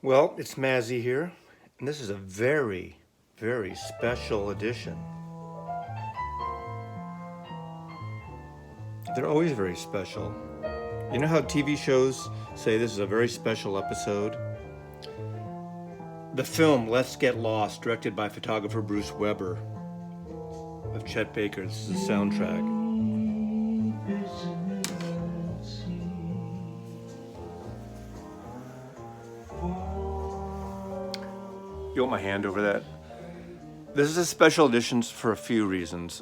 Well, it's Mazzy here, and this is a very, very special edition. They're always very special. You know how TV shows say this is a very special episode? The film Let's Get Lost, directed by photographer Bruce Weber of Chet Baker. This is the soundtrack. You want my hand over that? This is a special edition for a few reasons.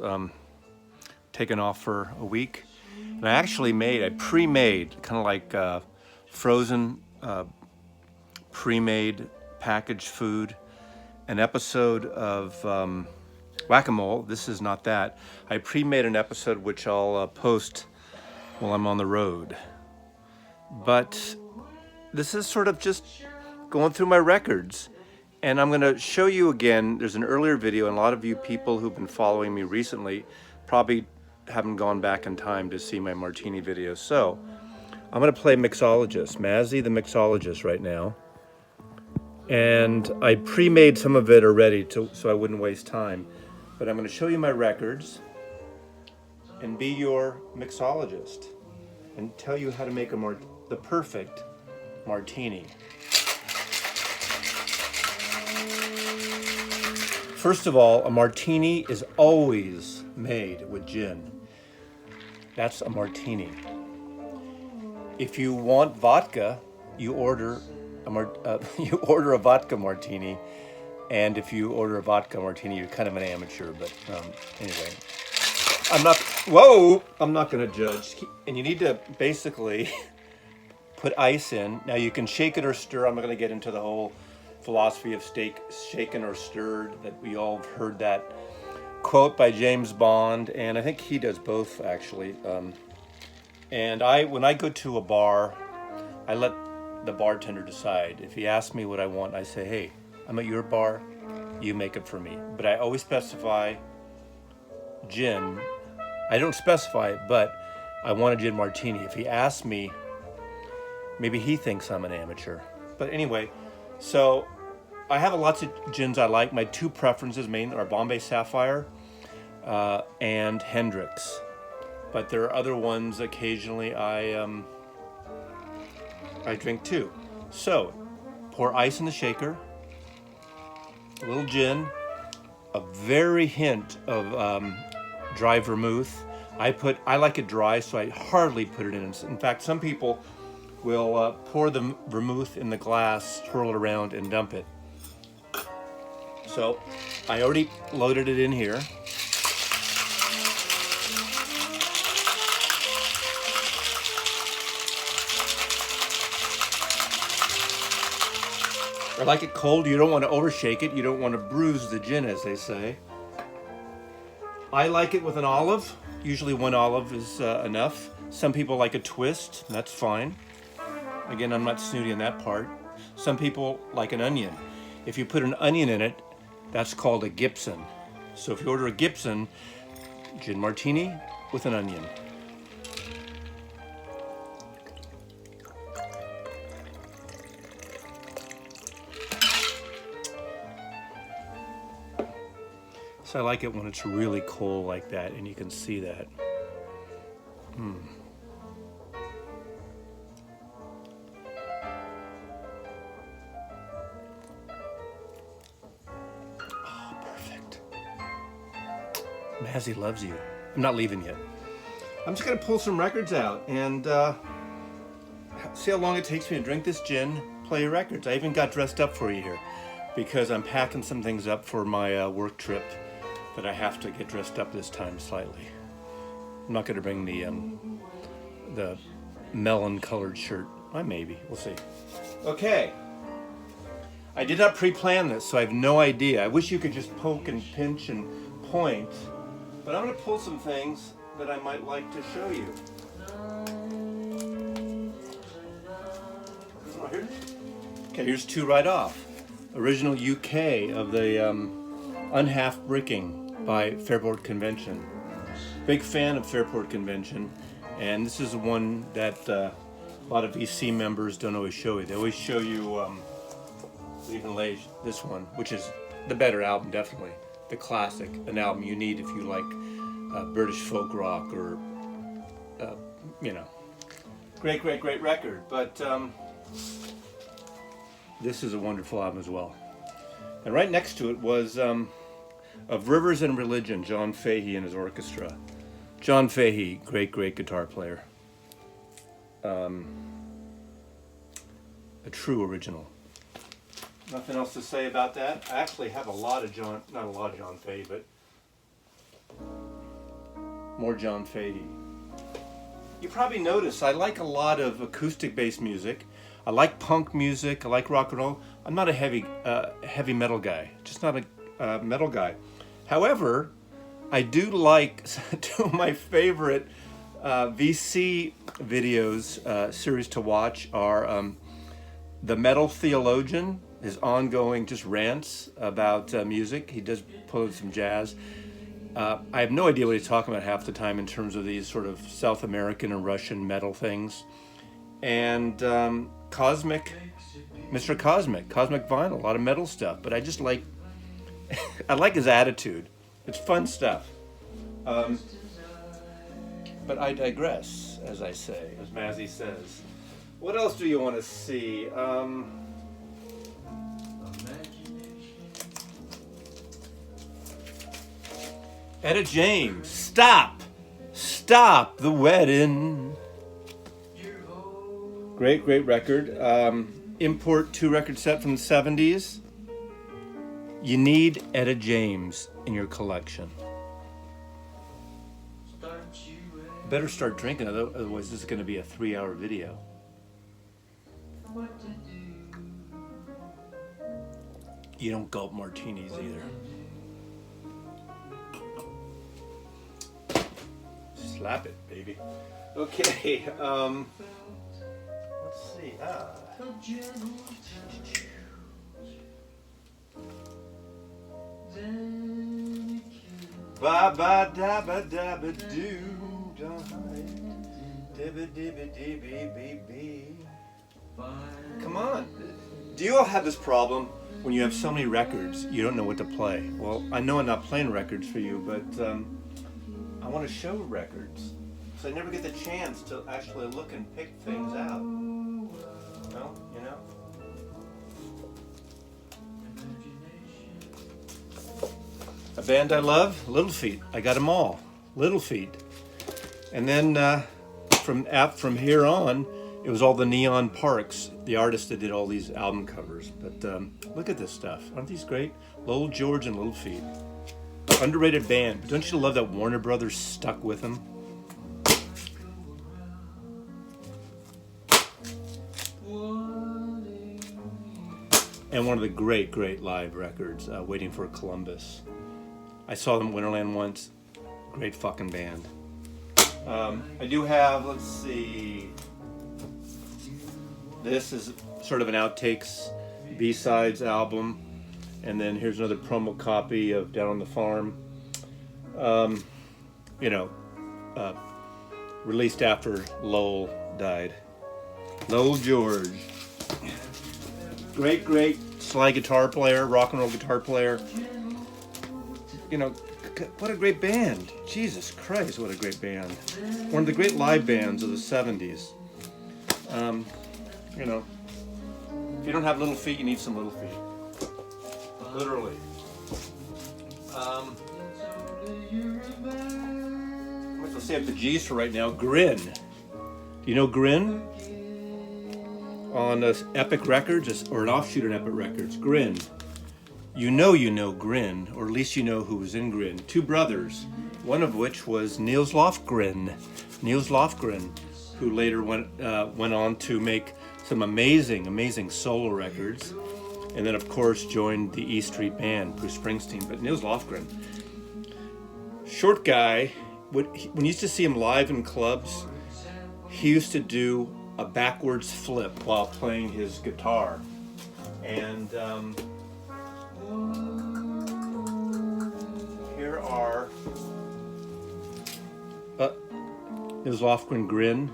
Taken off for a week. And I actually pre-made, kind of like frozen, pre-made packaged food, an episode of Whack-A-Mole. This is not that. I pre-made an episode which I'll post while I'm on the road. But this is sort of just going through my records. And I'm going to show you again, there's an earlier video, and a lot of you people who've been following me recently probably haven't gone back in time to see my Martini video. So I'm going to play Mixologist, Mazzy the Mixologist right now. And I pre-made some of it already so I wouldn't waste time. But I'm going to show you my records and be your mixologist and tell you how to make the perfect martini. First of all, a martini is always made with gin. That's a martini. If you want vodka, you order a vodka martini, and if you order a vodka martini, you're kind of an amateur. But anyway, I'm not going to judge. And you need to basically put ice in. Now you can shake it or stir. I'm not going to get into the whole philosophy of shaken or stirred, that we all have heard that quote by James Bond, and I think he does both actually. And when I go to a bar, I let the bartender decide. If he asks me what I want, I say, hey, I'm at your bar, you make it for me. But I always specify gin. I don't specify it, but I want a gin martini. If he asks me, maybe he thinks I'm an amateur. But anyway, so I have lots of gins I like. My two preferences main are Bombay Sapphire and Hendrix. But there are other ones occasionally I drink too. So pour ice in the shaker, a little gin, a very hint of dry vermouth. I like it dry, so I hardly put it in. In fact, some people will pour the vermouth in the glass, swirl it around, and dump it. So I already loaded it in here. I like it cold. You don't want to overshake it. You don't want to bruise the gin, as they say. I like it with an olive. Usually one olive is enough. Some people like a twist, and that's fine. Again, I'm not snooty in that part. Some people like an onion. If you put an onion in it, that's called a Gibson. So if you order a Gibson, gin martini with an onion. So I like it when it's really cold like that, and you can see that. Mazzy loves you. I'm not leaving yet. I'm just going to pull some records out and see how long it takes me to drink this gin, play records. I even got dressed up for you here because I'm packing some things up for my work trip that I have to get dressed up this time slightly. I'm not going to bring the melon-colored shirt. Maybe. We'll see. Okay. I did not pre-plan this, so I have no idea. I wish you could just poke and pinch and point. But I'm going to pull some things that I might like to show you. Okay, here's two right off. Original UK of the Unhalf Bricking by Fairport Convention. Big fan of Fairport Convention, and this is the one that a lot of VC members don't always show you. They always show you Leaving Lage, this one, which is the better album, definitely. The classic, an album you need if you like British folk rock or, you know, great record. But this is a wonderful album as well. And right next to it was Of Rivers and Religion, John Fahey and his orchestra. John Fahey, great guitar player. A true original. Nothing else to say about that. I actually have not a lot of John Fahey, but more John Fahey. You probably notice I like a lot of acoustic-based music. I like punk music. I like rock and roll. I'm not a heavy metal guy. Just not a metal guy. However, I do like two of my favorite VC videos series to watch are The Metal Theologian, his ongoing just rants about music. He does pull in some jazz. I have no idea what he's talking about half the time in terms of these sort of South American and Russian metal things. And Mr. Cosmic Vinyl, a lot of metal stuff. But I just like, I like his attitude. It's fun stuff. But I digress, as I say, as Mazzy says. What else do you want to see? Etta James, Stop the Wedding. Great record. Import 2-record set from the 70s. You need Etta James in your collection. Better start drinking, otherwise this is going to be a 3-hour video. You don't gulp martinis either. Slap it, baby. Okay, let's see. Ba ba da ba da ba do da dibba dibba dibby bee. Come on. Do you all have this problem when you have so many records you don't know what to play? Well, I know I'm not playing records for you, but I want to show records. So I never get the chance to actually look and pick things out. Well, you know. A band I love, Little Feat. I got them all, Little Feat. And then from here on, it was all the Neon Parks, the artists that did all these album covers. But look at this stuff. Aren't these great? Lowell George and Little Feat. Underrated band. Don't you love that Warner Brothers stuck with them? And one of the great live records, Waiting for Columbus. I saw them at Winterland once. Great fucking band. I do have, let's see. This is sort of an outtakes B-sides album. And then here's another promo copy of Down on the Farm. Released after Lowell died. Lowell George. Great slide guitar player, rock and roll guitar player. You know, what a great band. Jesus Christ, what a great band. One of the great live bands of the 70s. You know, if you don't have Little Feat, you need some Little Feat. Literally. Let's say up the G's for right now. Grin. Do you know Grin? On Epic Records, or an offshoot on Epic Records. Grin. You know Grin, or at least you know who was in Grin. Two brothers, one of which was Niels Lofgren. Niels Lofgren, who later went on to make some amazing solo records. And then, of course, joined the E Street Band, Bruce Springsteen. But Niels Lofgren, short guy, when you used to see him live in clubs, he used to do a backwards flip while playing his guitar. And here are Niels Lofgren, Grin.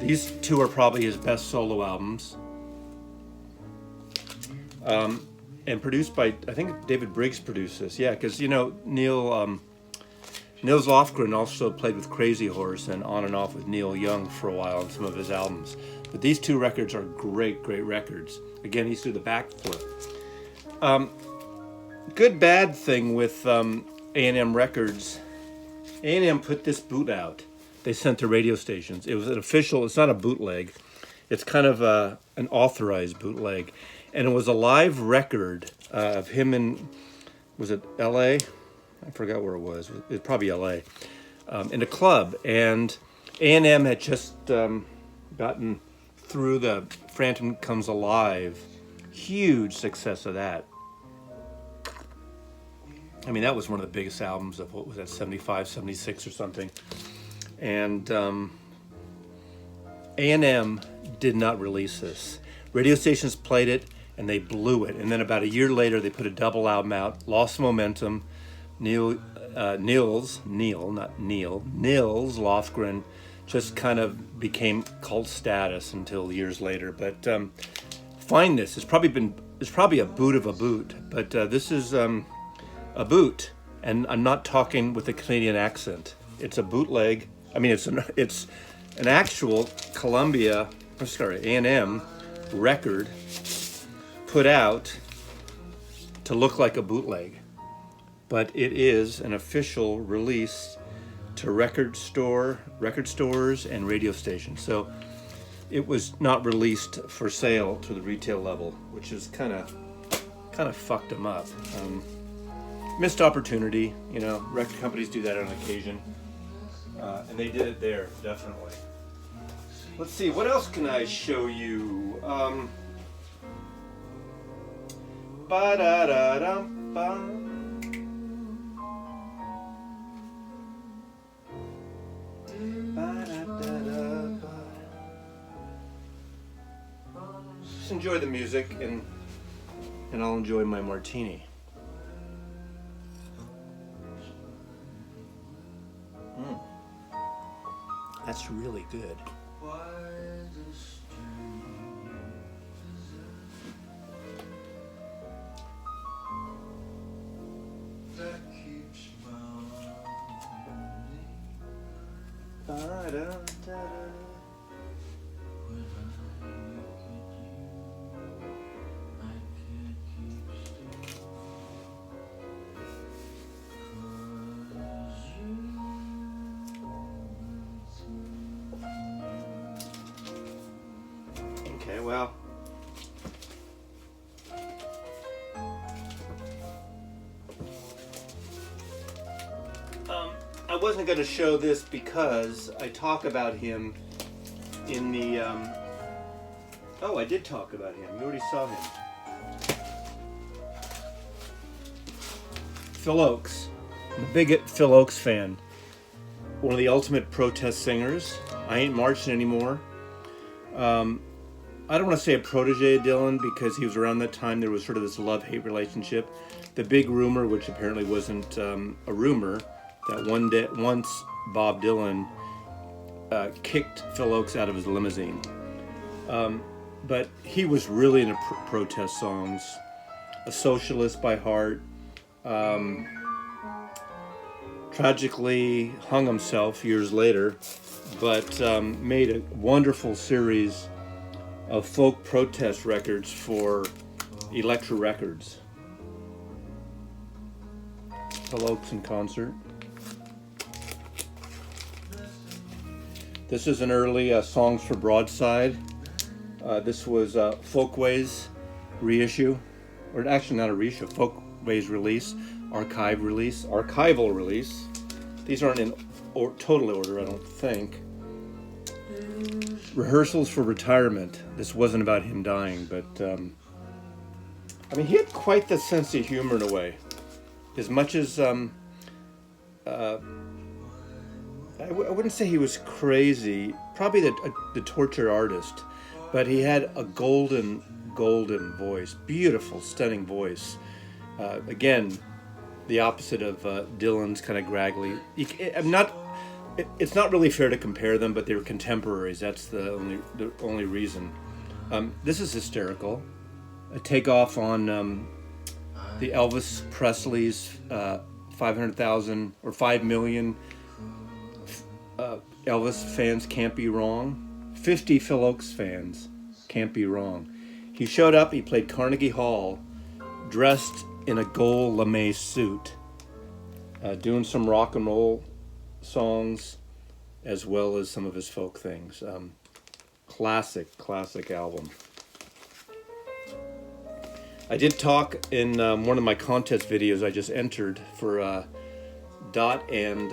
These two are probably his best solo albums. and produced by, I think David Briggs produced this. Yeah, because Nils Lofgren also played with Crazy Horse and on and off with Neil Young for a while on some of his albums. But these two records are great, great records. Again, he's through the backflip. Good bad thing with A&M Records. A&M put this boot out. They sent to radio stations. It was an official, it's not a bootleg. It's kind of an authorized bootleg. And it was a live record of him in, was it LA? I forgot where it was. It was probably LA. In a club. And A&M had just gotten through the Phantom Comes Alive. Huge success of that. I mean, that was one of the biggest albums of, what was that, 75, 76 or something. And A&M did not release this. Radio stations played it, and they blew it. And then about a year later, they put a double album out, lost momentum. Nils Lofgren just kind of became cult status until years later. But find this. It's probably a boot of a boot. But this is a boot, and I'm not talking with a Canadian accent. It's a bootleg. I mean, it's an actual A&M record put out to look like a bootleg, but it is an official release to record stores and radio stations. So it was not released for sale to the retail level, which is kind of fucked them up. Missed opportunity, record companies do that on occasion. And they did it there, definitely. Let's see, what else can I show you? Just enjoy the music, and I'll enjoy my martini. That's really good. Okay, well, I wasn't going to show this because I talk about him in the, oh, I did talk about him. You already saw him. Phil Ochs. I'm a big Phil Ochs fan. One of the ultimate protest singers. I ain't marching anymore. I don't want to say a protege of Dylan because he was around that time. There was sort of this love-hate relationship. The big rumor, which apparently wasn't a rumor, that once Bob Dylan kicked Phil Ochs out of his limousine. But he was really into protest songs. A socialist by heart. Tragically hung himself years later, but made a wonderful series of folk protest records for Elektra Records. Phil Ochs in concert. This is an early Songs for Broadside. This was Folkways reissue, or actually not a reissue, Folkways release, archival release. These aren't in total order, I don't think. Rehearsals for Retirement. This wasn't about him dying, but I mean, he had quite the sense of humor in a way. As much as I wouldn't say he was crazy, probably the tortured artist, but he had a golden voice, beautiful, stunning voice. Again, the opposite of Dylan's kind of graggly. It's not really fair to compare them, but they're contemporaries. That's the only reason. This is hysterical. a takeoff on the Elvis Presley's 500,000 or 5 million Elvis fans can't be wrong. 50 Phil Ochs fans can't be wrong. He showed up, he played Carnegie Hall, dressed in a gold lame suit, doing some rock and roll songs as well as some of his folk things. Classic album. I did talk in one of my contest videos I just entered for Dot and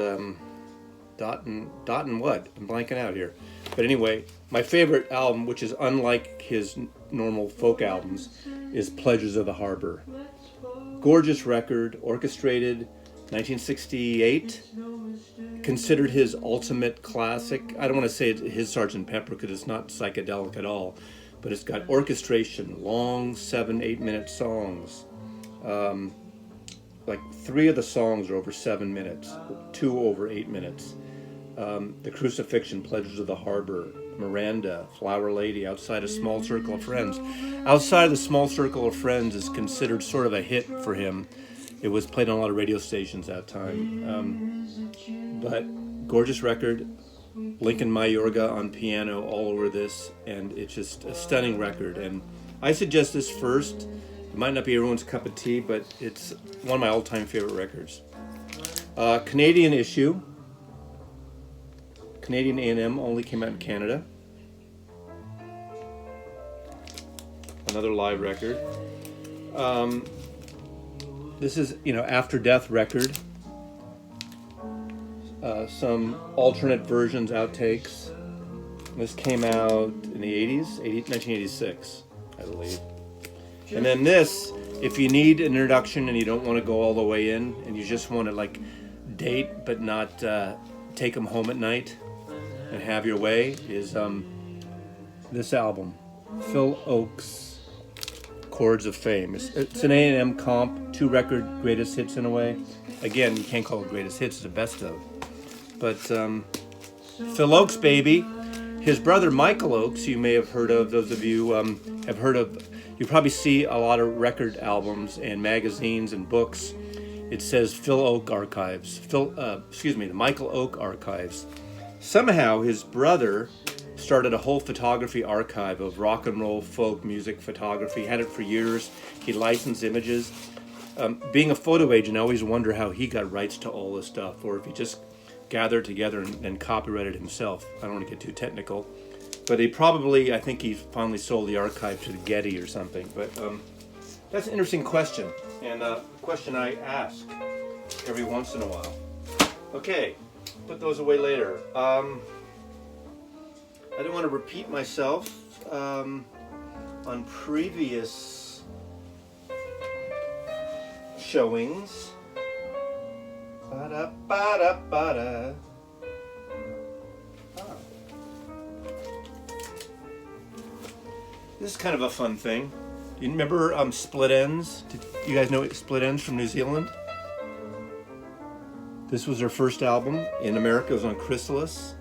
what? I'm blanking out here. But anyway, my favorite album, which is unlike his normal folk albums, is Pleasures of the Harbor. Gorgeous record, orchestrated, 1968. Considered his ultimate classic. I don't want to say it's his Sgt. Pepper because it's not psychedelic at all, but it's got orchestration, long 7-8 minute songs. Like 3 of the songs are over 7 minutes, 2 over 8 minutes. The Crucifixion, Pleasures of the Harbor, Miranda, Flower Lady, Outside a Small Circle of Friends. Outside of the Small Circle of Friends is considered sort of a hit for him. It was played on a lot of radio stations that time. But gorgeous record, Lincoln Mayorga on piano all over this, and it's just a stunning record. And I suggest this first. It might not be everyone's cup of tea, but it's one of my all-time favorite records. Canadian issue. Canadian A&M, only came out in Canada. Another live record. This is, After Death record. Some alternate versions, outtakes. This came out in the 80s, 1986, I believe. And then this, if you need an introduction and you don't want to go all the way in, and you just want to date but not take them home at night and have your way, is this album, Phil Ochs, Chords of Fame. It's an A&M comp, 2 record greatest hits in a way. Again, you can't call it greatest hits, it's the best of. But Phil Ochs, baby. His brother Michael Ochs, you may have heard of, those of you have heard of, you probably see a lot of record albums and magazines and books. It says Phil Ochs Archives, the Michael Ochs Archives. Somehow his brother started a whole photography archive of rock and roll folk music photography. He had it for years. He licensed images. Being a photo agent, I always wonder how he got rights to all this stuff, or if he just gathered together and copyrighted himself. I don't want to get too technical, but I think he finally sold the archive to the Getty or something. But that's an interesting question, and a question I ask every once in a while. Okay, put those away later. I don't want to repeat myself on previous showings. Ba-da-ba-da-ba-da. This is kind of a fun thing. You remember Split Enz? Did you guys know Split Enz from New Zealand? This was their first album. In America, it was on Chrysalis.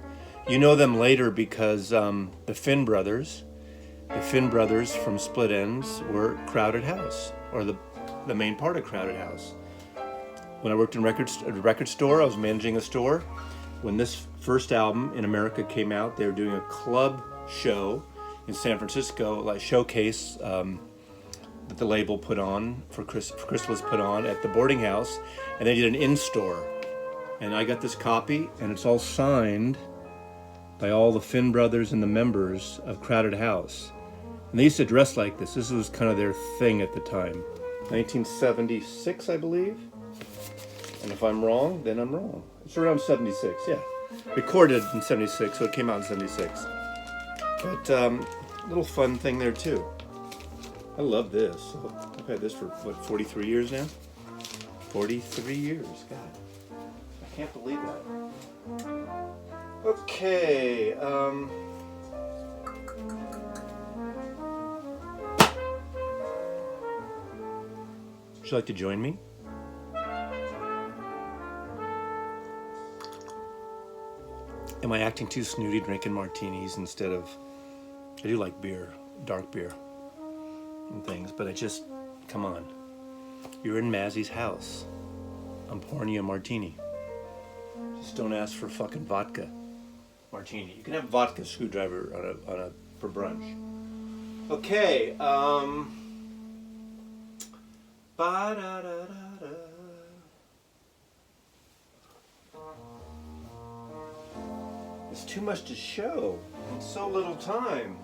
You know them later because the Finn brothers from Split Enz were Crowded House, or the main part of Crowded House. When I worked in a record store, I was managing a store. When this first album in America came out, they were doing a club show in San Francisco, like showcase that the label put on, for Chrysalis put on at the boarding house, and they did an in-store. And I got this copy, and it's all signed by all the Finn brothers and the members of Crowded House. And they used to dress like this. This was kind of their thing at the time. 1976, I believe. And if I'm wrong, then I'm wrong. It's around 76, yeah. Recorded in 76, so it came out in 76. But little fun thing there too. I love this. I've had this for, 43 years now? 43 years, God. I can't believe that. Okay, would you like to join me? Am I acting too snooty drinking martinis instead of... I do like beer, dark beer. and things, but I just, come on. You're in Mazzy's house. I'm pouring you a martini. Just don't ask for fucking vodka martini. You can have vodka screwdriver on a for brunch. Okay, ba-da-da-da-da. It's too much to show in so little time.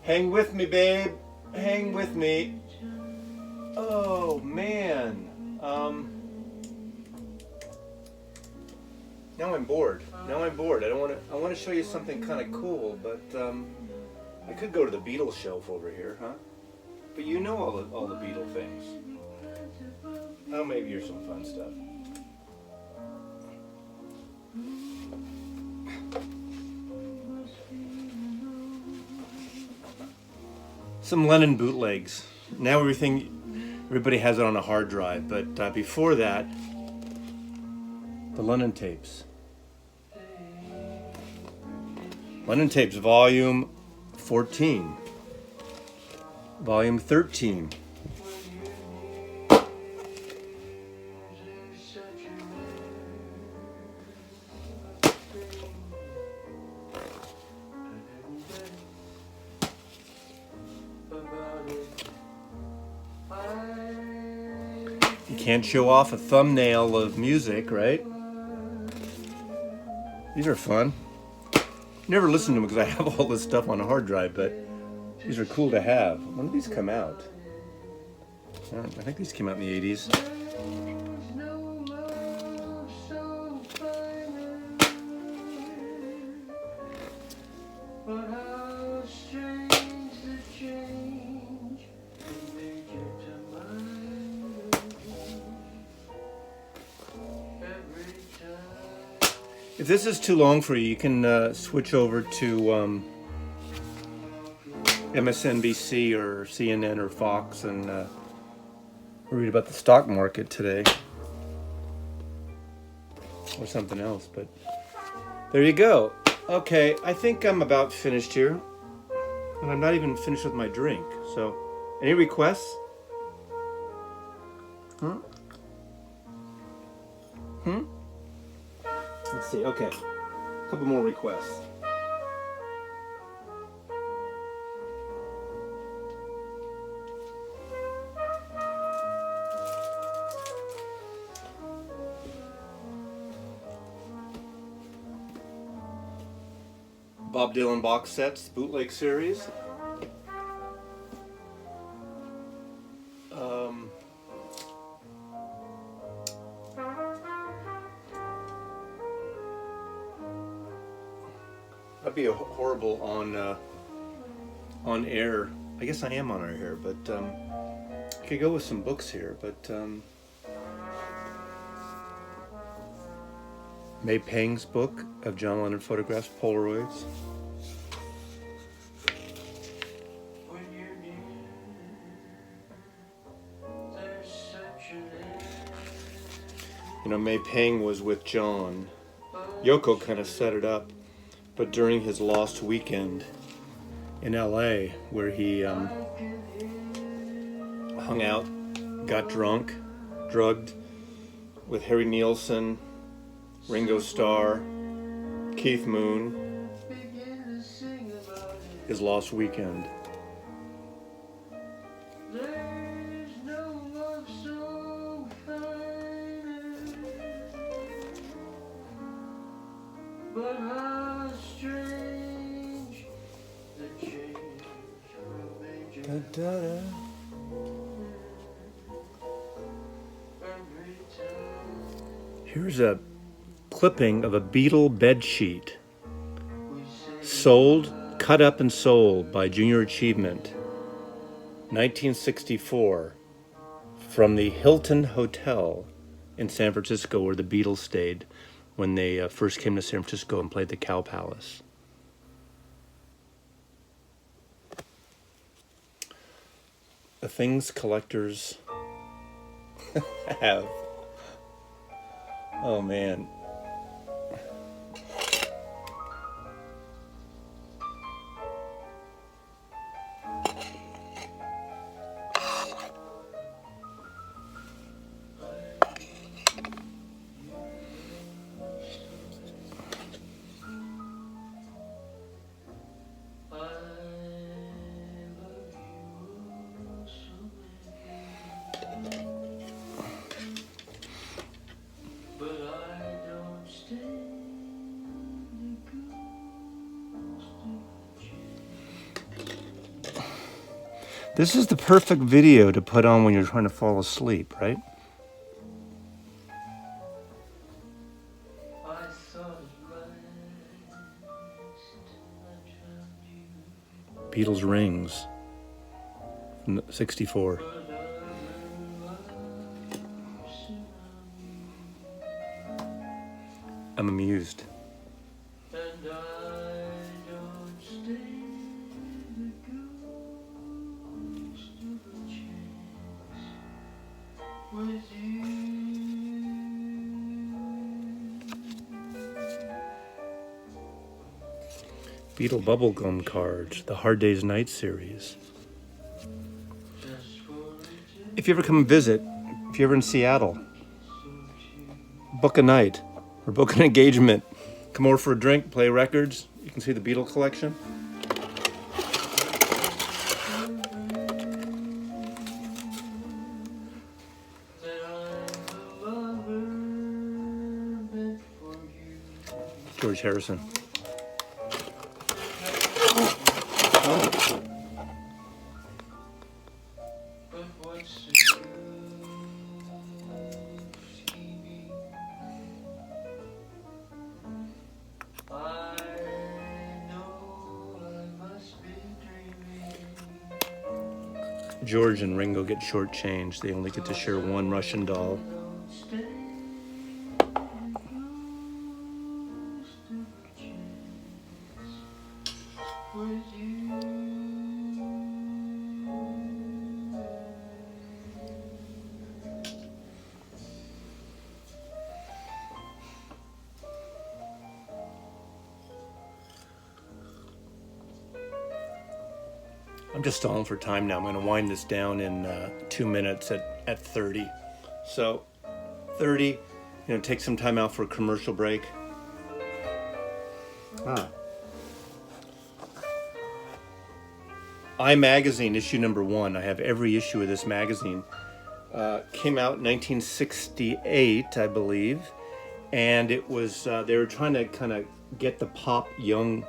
Hang with me, babe. Hang with me. Oh man. Now I'm bored. I want to show you something kind of cool, but I could go to the Beatles shelf over here, huh? But you know all the Beatle things. Oh, maybe here's some fun stuff. Some Lennon bootlegs. Now everybody has it on a hard drive, but before that, the Lennon tapes. Lennon tapes, volume 14, volume 13. You can't show off a thumbnail of music, right? These are fun. Never listened to them because I have all this stuff on a hard drive, but these are cool to have. When did these come out? I think these came out in the 80s. If this is too long for you, you can switch over to MSNBC or CNN or Fox and read about the stock market today or something else. But there you go. Okay, I think I'm about finished here. And I'm not even finished with my drink. So, any requests? Let's see, okay. A couple more requests. Bob Dylan box sets, bootleg series. That'd be a horrible on air. I guess I am on air, but I could go with some books here. But May Pang's book of John Lennon photographs, Polaroids. You know, May Pang was with John. Yoko kind of set it up. But during his Lost Weekend in LA, where he hung out, got drunk, drugged with Harry Nilsson, Ringo Starr, Keith Moon, his Lost Weekend. Da-da. Here's a clipping of a Beatle bedsheet. Sold, cut up and sold by Junior Achievement. 1964. From the Hilton Hotel in San Francisco where the Beatles stayed. when they first came to San Francisco and played the Cow Palace. The things collectors have. Oh man. This is the perfect video to put on when you're trying to fall asleep, right? Beatles Rings, 64. I'm amused. Beatle bubblegum cards, the Hard Day's Night series. If you ever come and visit, if you're ever in Seattle, book a night or book an engagement. Come over for a drink, play records. You can see the Beatle collection. George Harrison. George and Ringo get shortchanged. They only get to share one Russian doll. I'm just stalling for time now. I'm going to wind this down in 2 minutes at 30. So 30, take some time out for a commercial break. iMagazine, issue number 1. I have every issue of this magazine. Came out in 1968, I believe. And it was, they were trying to kind of get the pop young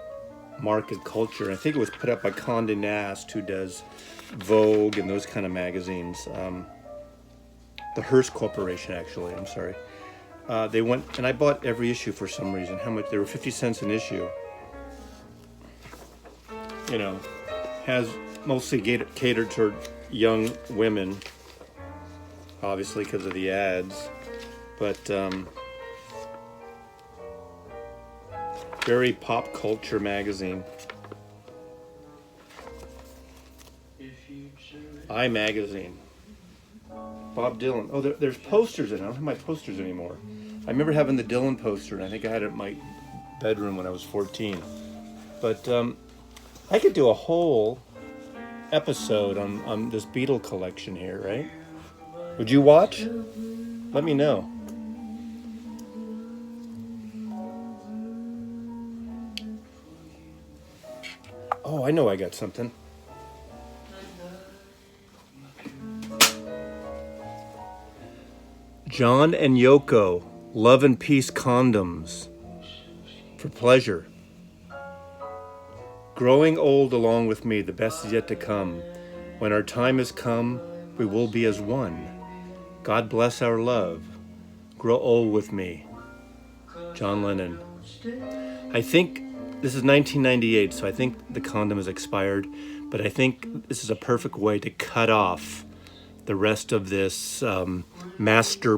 market culture. I think it was put up by Condé Nast, who does Vogue and those kind of magazines. The Hearst Corporation, actually. I'm sorry. They went, and I bought every issue for some reason. How much? They were 50 cents an issue. Has mostly catered toward young women, obviously because of the ads, but very pop culture magazine. iMagazine. Bob Dylan. Oh, there's posters in it. I don't have my posters anymore. I remember having the Dylan poster, and I think I had it in my bedroom when I was 14. But I could do a whole episode on this Beatle collection here, right? Would you watch? Let me know. Oh, I know I got something. John and Yoko, Love and Peace condoms for pleasure. Growing old along with me, the best is yet to come. When our time has come, we will be as one. God bless our love. Grow old with me. John Lennon. I think this is 1998, so I think the condom is expired, but I think this is a perfect way to cut off the rest of this master